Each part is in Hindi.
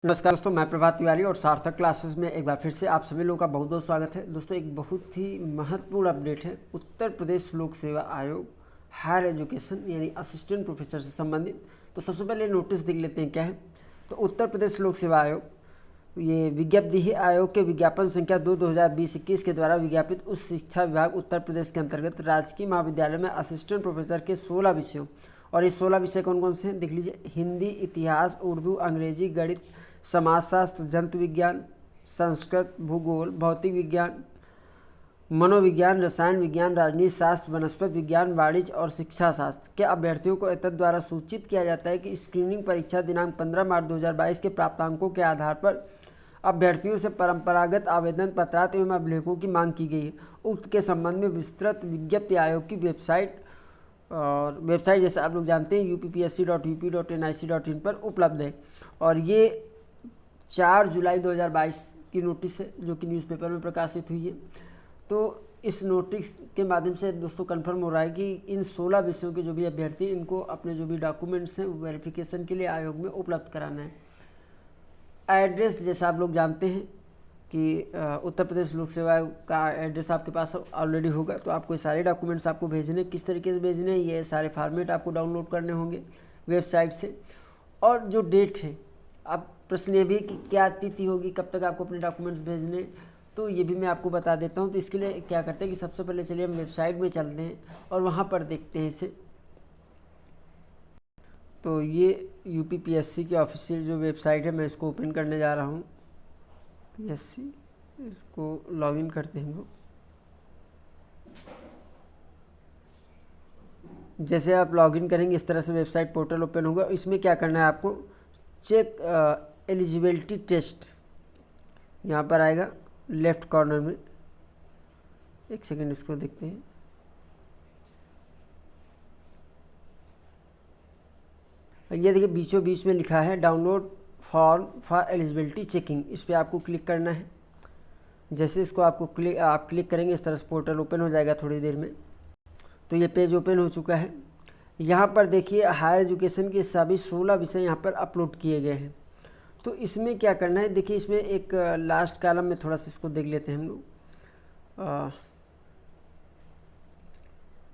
नमस्कार दोस्तों, मैं प्रभात तिवारी और सार्थक क्लासेस में एक बार फिर से आप सभी लोगों का बहुत बहुत स्वागत है। दोस्तों, एक बहुत ही महत्वपूर्ण अपडेट है। उत्तर प्रदेश लोक सेवा आयोग हायर एजुकेशन यानी असिस्टेंट प्रोफेसर से संबंधित। तो सबसे पहले नोटिस देख लेते हैं क्या है। तो उत्तर प्रदेश लोक सेवा आयोग ये विज्ञप्ति है आयोग के विज्ञापन संख्या 2/2020-21 के द्वारा विज्ञापित उच्च शिक्षा विभाग उत्तर प्रदेश के अंतर्गत राजकीय महाविद्यालय में असिस्टेंट प्रोफेसर के 16 विषयों, और ये 16 विषय कौन कौन से हैं देख लीजिए। हिंदी, इतिहास, उर्दू, अंग्रेजी, गणित, समाजशास्त्र, जंतु विज्ञान, संस्कृत, भूगोल, भौतिक विज्ञान, मनोविज्ञान, रसायन विज्ञान, राजनीति शास्त्र, वनस्पति विज्ञान, वाणिज्य और शिक्षा शास्त्र के अभ्यर्थियों को एतद द्वारा सूचित किया जाता है कि स्क्रीनिंग परीक्षा दिनांक 15 मार्च 2022 के प्राप्तांकों के आधार पर अभ्यर्थियों से परंपरागत आवेदन पत्रार्थ एवं अभिलेखों की मांग की गई है। उक्त के संबंध में विस्तृत विज्ञप्ति आयोग की वेबसाइट जैसे आप लोग जानते हैं upsc.up.nic.in पर उपलब्ध है। और ये 4 जुलाई 2022 की नोटिस है जो कि न्यूज़पेपर में प्रकाशित हुई है। तो इस नोटिस के माध्यम से दोस्तों कंफर्म हो रहा है कि इन 16 विषयों के जो भी अभ्यर्थी इनको अपने जो भी डॉक्यूमेंट्स हैं वो वेरिफिकेशन के लिए आयोग में उपलब्ध कराना है। एड्रेस जैसा आप लोग जानते हैं कि उत्तर प्रदेश लोक सेवा आयोग का एड्रेस आपके पास ऑलरेडी होगा। तो आपको ये सारे डॉक्यूमेंट्स आपको भेजने, किस तरीके से भेजने हैं, ये सारे फॉर्मेट आपको डाउनलोड करने होंगे वेबसाइट से। और जो डेट है, अब प्रश्न ये भी कि क्या तिथि होगी, कब तक आपको अपने डॉक्यूमेंट्स भेजने, तो ये भी मैं आपको बता देता हूँ। तो इसके लिए क्या करते हैं कि सबसे पहले चलिए हम वेबसाइट में चलते हैं और वहाँ पर देखते हैं इसे। तो ये यूपीपीएससी की ऑफिशियल जो वेबसाइट है, मैं इसको ओपन करने जा रहा हूँ। पीएससी, इसको लॉगिन करते हैं हम लोग। जैसे आप लॉगिन करेंगे इस तरह से वेबसाइट पोर्टल ओपन होगा। इसमें क्या करना है आपको, चेक एलिजिबिलिटी टेस्ट यहाँ पर आएगा लेफ्ट कॉर्नर में। एक सेकंड इसको देखते हैं। ये देखिए बीचों बीच में लिखा है download form for eligibility checking, इस पर आपको क्लिक करना है। जैसे इसको आप क्लिक करेंगे इस तरह से पोर्टल ओपन हो जाएगा थोड़ी देर में। तो ये पेज ओपन हो चुका है। यहाँ पर देखिए हायर एजुकेशन के सभी 16 विषय यहाँ पर अपलोड किए गए हैं। तो इसमें क्या करना है, देखिए इसमें एक लास्ट कॉलम में थोड़ा सा इसको देख लेते हैं हम लोग।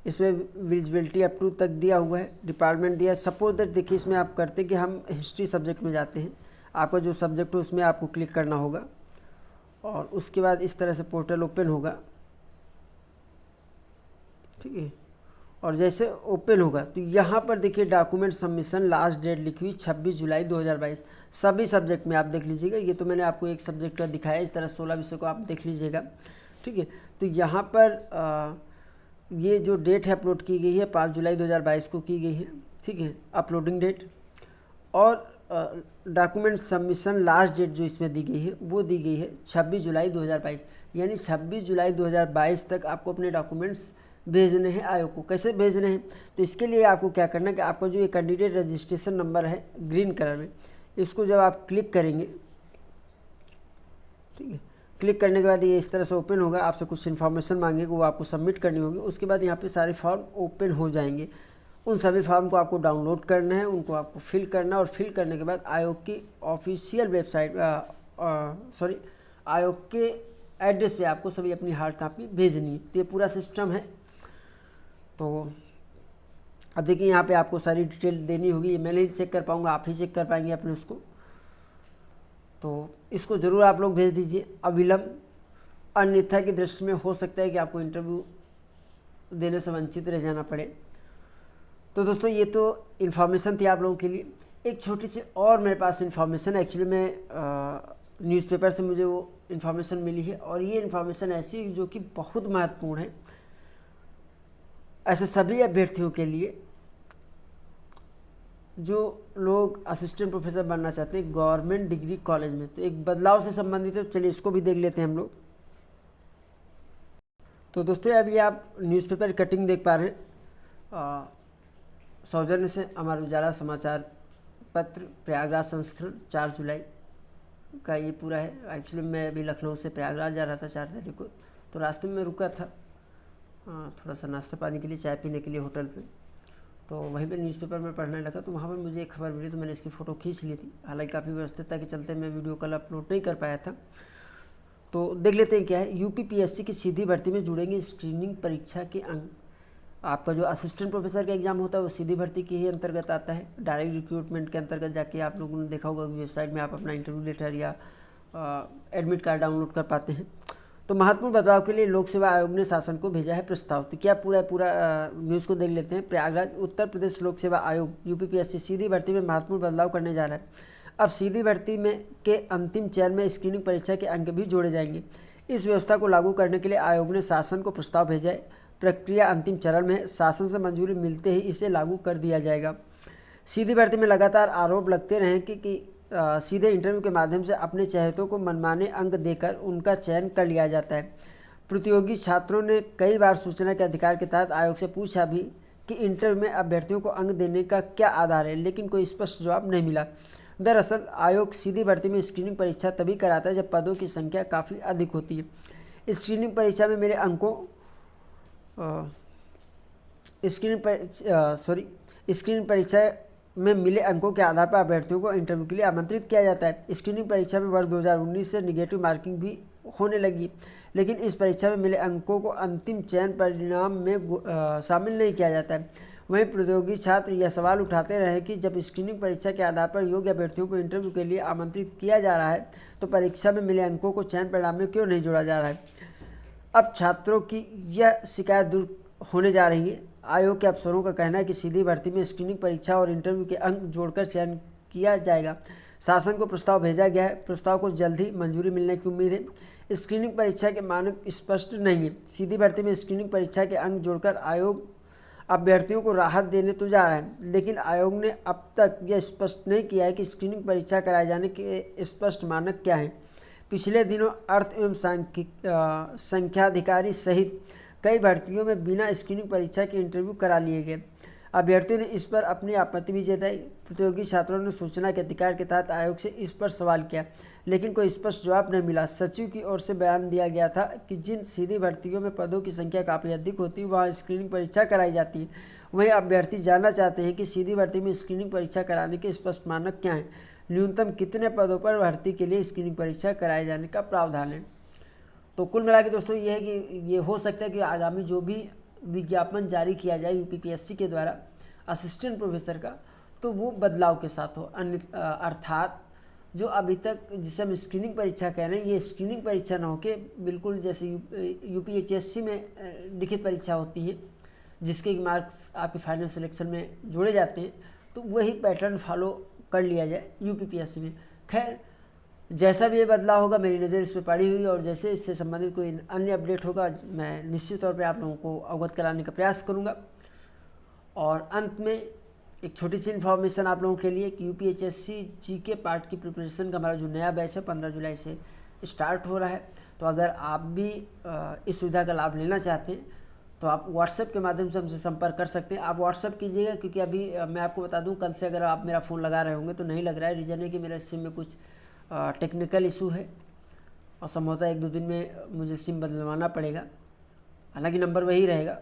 इसमें विजिबिलिटी अप टू तक दिया हुआ है, डिपार्टमेंट दिया है। सपोज दैट देखिए इसमें आप करते कि हम हिस्ट्री सब्जेक्ट में जाते हैं, आपका जो सब्जेक्ट हो उसमें आपको क्लिक करना होगा और उसके बाद इस तरह से पोर्टल ओपन होगा, ठीक है। और जैसे ओपन होगा तो यहाँ पर देखिए डॉक्यूमेंट सबमिशन लास्ट डेट लिखी हुई 26 जुलाई 2022। सभी सब्जेक्ट में आप देख लीजिएगा। ये तो मैंने आपको एक सब्जेक्ट का दिखाया, इस तरह 16 विषय को आप देख लीजिएगा, ठीक है। तो यहाँ पर ये जो डेट है अपलोड की गई है 5 जुलाई 2022 को की गई है, ठीक है, अपलोडिंग डेट। और डॉक्यूमेंट सबमिशन लास्ट डेट जो इसमें दी गई है वो दी गई है 26 जुलाई 2022, यानी 26 जुलाई 2022 तक आपको अपने डॉक्यूमेंट्स भेजने हैं आयोग को। कैसे भेजने हैं, तो इसके लिए आपको क्या करना है कि आपका जो ये कैंडिडेट रजिस्ट्रेशन नंबर है ग्रीन कलर में, इसको जब आप क्लिक करेंगे, ठीक है, क्लिक करने के बाद ये इस तरह से ओपन होगा। आपसे कुछ इन्फॉर्मेशन मांगेगा, वो आपको सबमिट करनी होगी। उसके बाद यहाँ पे सारे फॉर्म ओपन हो जाएंगे। उन सभी फॉर्म को आपको डाउनलोड करना है, उनको आपको फिल करना है और फिल करने के बाद आयोग की ऑफिशियल वेबसाइट आयोग के एड्रेस पे आपको सभी अपनी हार्ड कॉपी भेजनी है। तो ये पूरा सिस्टम है। तो अब देखिए यहाँ पे आपको सारी डिटेल देनी होगी। ये मैं नहीं चेक कर पाऊँगा, आप ही चेक कर पाएंगे अपने उसको। तो इसको ज़रूर आप लोग भेज दीजिए अविलंब, अन्यथा की दृष्टि में हो सकता है कि आपको इंटरव्यू देने से वंचित रह जाना पड़े। तो दोस्तों ये तो इन्फॉर्मेशन थी आप लोगों के लिए। एक छोटी सी और मेरे पास इन्फॉर्मेशन, एक्चुअली मैं न्यूज़पेपर से मुझे वो इन्फॉर्मेशन मिली है और ये इन्फॉर्मेशन ऐसी जो कि बहुत महत्वपूर्ण है ऐसे सभी अभ्यर्थियों के लिए जो लोग असिस्टेंट प्रोफेसर बनना चाहते हैं गवर्नमेंट डिग्री कॉलेज में। तो एक बदलाव से संबंधित है, तो चलिए इसको भी देख लेते हैं हम लोग। तो दोस्तों अभी आप न्यूज़पेपर कटिंग देख पा रहे हैं। सौजन्य से अमर उजाला समाचार पत्र प्रयागराज संस्करण 4 जुलाई का ये पूरा है। एक्चुअली मैं अभी लखनऊ से प्रयागराज जा रहा था 4 तारीख को, तो रास्ते में रुका था थोड़ा सा नाश्ता पानी के लिए, चाय पीने के लिए होटल पे। तो वहीं पे न्यूज़पेपर में पढ़ने लगा, तो वहाँ पर मुझे एक खबर मिली, तो मैंने इसकी फ़ोटो खींच ली थी। हालांकि काफ़ी व्यस्तता के चलते मैं वीडियो कल अपलोड नहीं कर पाया था। तो देख लेते हैं क्या है। यूपीपीएससी की सीधी भर्ती में जुड़ेंगे स्क्रीनिंग परीक्षा के अंक। आपका जो असिस्टेंट प्रोफेसर का एग्जाम होता है वो सीधी भर्ती के ही अंतर्गत आता है। डायरेक्ट रिक्रूटमेंट के अंतर्गत जाके आप लोगों ने देखा होगा वेबसाइट में आप अपना इंटरव्यू लेटर या एडमिट कार्ड डाउनलोड कर पाते हैं। तो महत्वपूर्ण बदलाव के लिए लोक सेवा आयोग ने शासन को भेजा है प्रस्ताव। तो क्या पूरा न्यूज़ को देख लेते हैं। प्रयागराज उत्तर प्रदेश लोक सेवा आयोग यूपीपीएससी सीधी भर्ती में महत्वपूर्ण बदलाव करने जा रहा है। अब सीधी भर्ती में के अंतिम चरण में स्क्रीनिंग परीक्षा के अंक भी जोड़े जाएंगे। इस व्यवस्था को लागू करने के लिए आयोग ने शासन को प्रस्ताव भेजा है। प्रक्रिया अंतिम चरण में है। शासन से मंजूरी मिलते ही इसे लागू कर दिया जाएगा। सीधी भर्ती में लगातार आरोप लगते रहे कि सीधे इंटरव्यू के माध्यम से अपने चहेतों को मनमाने अंक देकर उनका चयन कर लिया जाता है। प्रतियोगी छात्रों ने कई बार सूचना के अधिकार के तहत आयोग से पूछा भी कि इंटरव्यू में अभ्यर्थियों को अंक देने का क्या आधार है, लेकिन कोई स्पष्ट जवाब नहीं मिला। दरअसल आयोग सीधी भर्ती में स्क्रीनिंग परीक्षा तभी कराता है जब पदों की संख्या काफ़ी अधिक होती है। स्क्रीनिंग परीक्षा में मेरे अंकों स्क्रीनिंग परीक्षा में मिले अंकों के आधार पर अभ्यर्थियों को इंटरव्यू के लिए आमंत्रित किया जाता है। स्क्रीनिंग परीक्षा में वर्ष 2019 से निगेटिव मार्किंग भी होने लगी, लेकिन इस परीक्षा में मिले अंकों को अंतिम चयन परिणाम में शामिल नहीं किया जाता है। वहीं प्रतियोगी छात्र यह सवाल उठाते रहे कि जब स्क्रीनिंग परीक्षा के आधार पर योग्य अभ्यर्थियों को इंटरव्यू के लिए आमंत्रित किया जा रहा है तो परीक्षा में मिले अंकों को चयन परिणाम में क्यों नहीं जोड़ा जा रहा है। अब छात्रों की यह शिकायत दूर होने जा रही है। आयोग के अफसरों का कहना है कि सीधी भर्ती में स्क्रीनिंग परीक्षा और इंटरव्यू के अंक जोड़कर चयन किया जाएगा। शासन को प्रस्ताव भेजा गया है। प्रस्ताव को जल्द ही मंजूरी मिलने की उम्मीद है। स्क्रीनिंग परीक्षा के मानक स्पष्ट नहीं है। सीधी भर्ती में स्क्रीनिंग परीक्षा के अंक जोड़कर आयोग अभ्यर्थियों को राहत देने तो जा रहा है, लेकिन आयोग ने अब तक यह स्पष्ट नहीं किया है कि स्क्रीनिंग परीक्षा कराए जाने के स्पष्ट मानक क्या हैं। पिछले दिनों अर्थ एवं संख्याधिकारी सहित कई भर्तियों में बिना स्क्रीनिंग परीक्षा के इंटरव्यू करा लिए गए। अभ्यर्थियों ने इस पर अपनी आपत्ति भी जताई। प्रतियोगी छात्रों ने सूचना के अधिकार के तहत आयोग से इस पर सवाल किया, लेकिन कोई स्पष्ट जवाब नहीं मिला। सचिव की ओर से बयान दिया गया था कि जिन सीधी भर्तियों में पदों की संख्या काफ़ी अधिक होती है वहाँ स्क्रीनिंग परीक्षा कराई जाती है। वहीं अभ्यर्थी जानना चाहते हैं कि सीधी भर्ती में स्क्रीनिंग परीक्षा कराने के स्पष्ट मानक क्या हैं, न्यूनतम कितने पदों पर भर्ती के लिए स्क्रीनिंग परीक्षा कराए जाने का प्रावधान है। तो कुल मिला के दोस्तों ये है कि ये हो सकता है कि आगामी जो भी विज्ञापन जारी किया जाए यूपीपीएससी के द्वारा असिस्टेंट प्रोफेसर का, तो वो बदलाव के साथ हो। अर्थात जो अभी तक जिसे हम स्क्रीनिंग परीक्षा कह रहे हैं, ये स्क्रीनिंग परीक्षा ना हो के बिल्कुल जैसे यूपीएचएससी में लिखित परीक्षा होती है जिसके मार्क्स आपके फाइनल सिलेक्शन में जोड़े जाते हैं, तो वही पैटर्न फॉलो कर लिया जाए यूपीपीएससी में। खैर जैसा भी ये बदलाव होगा मेरी नज़र इस पर पड़ी हुई, और जैसे इससे संबंधित कोई अन्य अपडेट होगा मैं निश्चित तौर पे आप लोगों को अवगत कराने का प्रयास करूँगा। और अंत में एक छोटी सी इन्फॉर्मेशन आप लोगों के लिए कि यूपीएचएससी जीके पार्ट की प्रिपरेशन का हमारा जो नया बैच है 15 जुलाई से स्टार्ट हो रहा है। तो अगर आप भी इस सुविधा का लाभ लेना चाहते हैं तो आप व्हाट्सएप के माध्यम से हमसे संपर्क कर सकते हैं। आप व्हाट्सएप कीजिएगा, क्योंकि अभी मैं आपको बता दूं कल से अगर आप मेरा फ़ोन लगा रहे होंगे तो नहीं लग रहा है। रीज़न है कि मेरे सिम में कुछ टेक्निकल इशू है और संभवतः 1-2 दिन में मुझे सिम बदलवाना पड़ेगा। हालांकि नंबर वही रहेगा,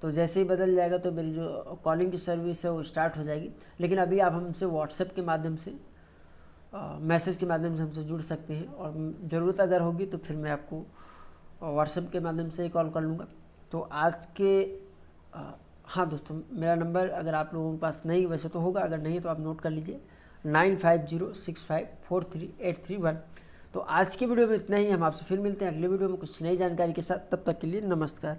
तो जैसे ही बदल जाएगा तो मेरी जो कॉलिंग की सर्विस है वो स्टार्ट हो जाएगी। लेकिन अभी आप हमसे व्हाट्सएप के माध्यम से मैसेज के माध्यम से हमसे जुड़ सकते हैं, और ज़रूरत अगर होगी तो फिर मैं आपको व्हाट्सएप के माध्यम से कॉल कर लूँगा। तो आज के हाँ दोस्तों, मेरा नंबर अगर आप लोगों के पास नहीं वैसे तो होगा, अगर नहीं तो आप नोट कर लीजिए 9506543831। तो आज की वीडियो में इतना ही। हम आपसे फिर मिलते हैं अगले वीडियो में कुछ नई जानकारी के साथ। तब तक के लिए नमस्कार।